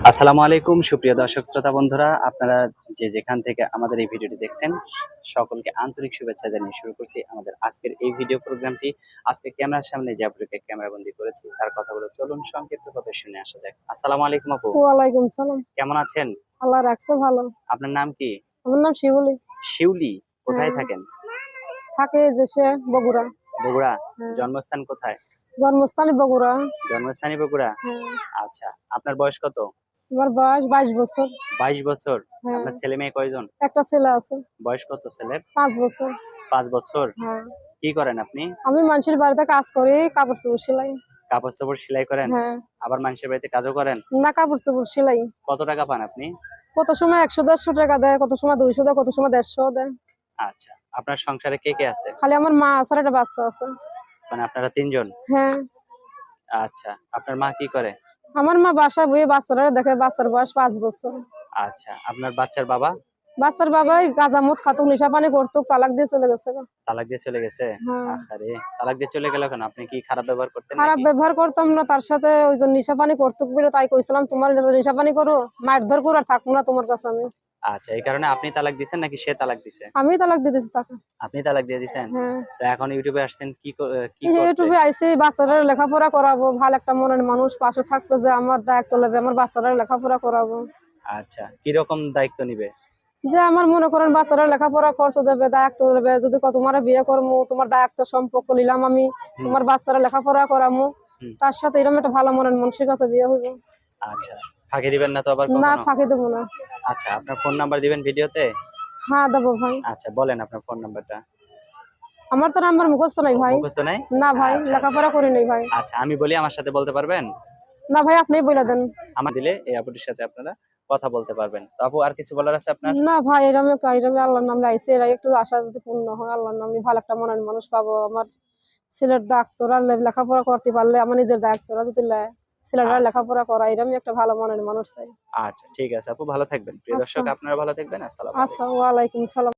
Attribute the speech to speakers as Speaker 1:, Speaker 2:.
Speaker 1: আসসালামু আলাইকুম সুপ্রিয় দর্শক শ্রোতা বন্ধুরা, আপনারা যে যেখান থেকে আমাদের এই ভিডিওটি দেখছেন সকলকে আন্তরিক শুভেচ্ছা জানিয়ে শুরু করছি আমাদের আজকের এই ভিডিও প্রোগ্রামটি। আজকে ক্যামেরার সামনে যে আপুকে ক্যামেরাবন্দি করেছি তার কথাগুলো চলুন সংক্ষিপ্তভাবে শুনে আসা যাক। আসসালামু আলাইকুম আপু,
Speaker 2: ওয়ালাইকুম সালাম।
Speaker 1: কেমন আছেন?
Speaker 2: আল্লাহ রাখছে ভালো।
Speaker 1: আপনার নাম কি?
Speaker 2: আমার নাম শিউলি।
Speaker 1: শিউলি, কোথায়
Speaker 2: হ্যাঁ,
Speaker 1: থাকেন?
Speaker 2: থাকে দেশে বগুড়া।
Speaker 1: বগুড়া।
Speaker 2: হ্যাঁ,
Speaker 1: জন্মস্থান কোথায়?
Speaker 2: জন্মস্থানে বগুড়া।
Speaker 1: জন্মস্থানই বগুড়া।
Speaker 2: হ্যাঁ,
Speaker 1: আচ্ছা, আপনার বয়স কত?
Speaker 2: আমার বয়স 22 বছর।
Speaker 1: 22 বছর।
Speaker 2: হ্যাঁ,
Speaker 1: আপনার ছেলে মেয়ে কয়জন?
Speaker 2: একটা ছেলে আছে।
Speaker 1: বয়স কত ছেলের?
Speaker 2: 5 বছর।
Speaker 1: 5 বছর।
Speaker 2: হ্যাঁ,
Speaker 1: কি করেন আপনি?
Speaker 2: আমি মানুষের বাড়িতে কাজ করি, কাপড় চোপড় সেলাই।
Speaker 1: কাপড় চোপড় সেলাই করেন?
Speaker 2: হ্যাঁ,
Speaker 1: আবার মানুষের বাড়িতে কাজও করেন?
Speaker 2: না কাপড় চোপড় সেলাই।
Speaker 1: কত টাকা পান আপনি?
Speaker 2: কত সময় 100-150 টাকা দেয়, কত সময় 200 দেয়, কত সময় 150 দেয়।
Speaker 1: আচ্ছা, আপনার সংসারে কে কে আছে?
Speaker 2: খালি আমার মা আছে আর একটা বাচ্চা আছে।
Speaker 1: মানে আপনারা 3 জন?
Speaker 2: হ্যাঁ,
Speaker 1: আচ্ছা, আপনার মা কি করে?
Speaker 2: আমার মা বাসায় বয়ে বাচ্চারা দেখে, বাচ্চার বয়স 5 বছর।
Speaker 1: আচ্ছা, আপনার বাচ্চার বাবা?
Speaker 2: বাচ্চার বাবাই গাঁজা মদ খাতুক, নেশা পানি করতুক, তালাক দিয়ে চলে গেছে।
Speaker 1: তালাক দিয়ে চলে গেছে?
Speaker 2: হ্যাঁ,
Speaker 1: আরে, তালাক দিয়ে চলে গেল কেন? আপনি কি খারাপ ব্যবহার করতেন
Speaker 2: খারাপ
Speaker 1: নাকি?
Speaker 2: ব্যবহার করতাম না তার সাথে, ওই জন্য নেশা পানি করতুক বলে তাই কইছিলাম তোমার নেশা পানি করো, মারধর করো, আর থাকবো না তোমার কাছে আমি।
Speaker 1: আচ্ছা, এই কারণে আপনি তালাক দিছেন নাকি সে তালাক দিছে?
Speaker 2: আমি তালাক দিয়ে দিছি তাকে।
Speaker 1: আপনি তালাক দিয়ে দিছেন?
Speaker 2: হ্যাঁ,
Speaker 1: তো এখন ইউটিউবে আসছেন কি
Speaker 2: এই যে
Speaker 1: করতে?
Speaker 2: ইউটিউবে আইসি বাচ্চারা লেখাপড়া করাবো, ভালো একটা মনের মানুষ পাশে থাকতো যে আমার দায়িত্ব নেবে, আমার বাচ্চারা লেখাপড়া করাবো।
Speaker 1: আচ্ছা, কি রকম দায়িত্ব নিবে?
Speaker 2: যে আমার মনে করেন বাচ্চারা লেখাপড়া খরচ দেবে, দায়িত্ব দেবে, যদি তোমার বিয়ে করবো, তোমার দায়িত্ব সম্পর্ক নিলাম আমি,
Speaker 1: হুম,
Speaker 2: তোমার বাচ্চারা লেখাপড়া করামো,
Speaker 1: হুম।
Speaker 2: তার সাথে এরকম একটা ভালো মনের মানুষের কাছে বিয়ে হইব।
Speaker 1: আচ্ছা, ফাঁকি দিবেন না তো আবার
Speaker 2: না,
Speaker 1: কখনো?
Speaker 2: ফাঁকি দেবো না।
Speaker 1: আচ্ছা, আপনার ফোন নাম্বার দিবেন ভিডিওতে?
Speaker 2: হ্যাঁ দেবো ভাই।
Speaker 1: আচ্ছা, বলেন আপনার ফোন নাম্বারটা।
Speaker 2: আমার তো নাম্বার মুখস্থ নাই ভাই।
Speaker 1: মুখস্থ নাই?
Speaker 2: না ভাই,
Speaker 1: আচ্ছা, আচ্ছা।
Speaker 2: লেখাপড়া করি নাই ভাই।
Speaker 1: আচ্ছা, আমি বলি আমার সাথে বলতে পারবেন?
Speaker 2: না ভাই, আপনিই বলে দেন।
Speaker 1: আমার দিলে এই আপুটির সাথে আপনারা কথা বলতে পারবেন। তো আপু, আর কিছু বলার আছে আপনার?
Speaker 2: না ভাই, এরমে আল্লাহর নাম লাইছে, এরা একটু আশা যদি পূর্ণ হয়, আল্লাহর নামে ভালো একটা মনের মানুষ পাবো। আমার ছেলের দায়িত্বরা লেখাপড়া করতে পারলে, আমার নিজের দায়িত্বরা যদি লেয়, ছেলেরা
Speaker 1: আচ্ছা,
Speaker 2: লেখাপড়া করা, এরমই একটা ভালো মনের মানুষ চাই।
Speaker 1: আচ্ছা, ঠিক আছে আপু, ভালো থাকবেন। প্রিয়
Speaker 2: আচ্ছা,
Speaker 1: দর্শক, আপনারা ভালো থাকবেন। আসসালামু
Speaker 2: আচ্ছা,
Speaker 1: আলাইকুম।
Speaker 2: ওয়ালাইকুম সালাম।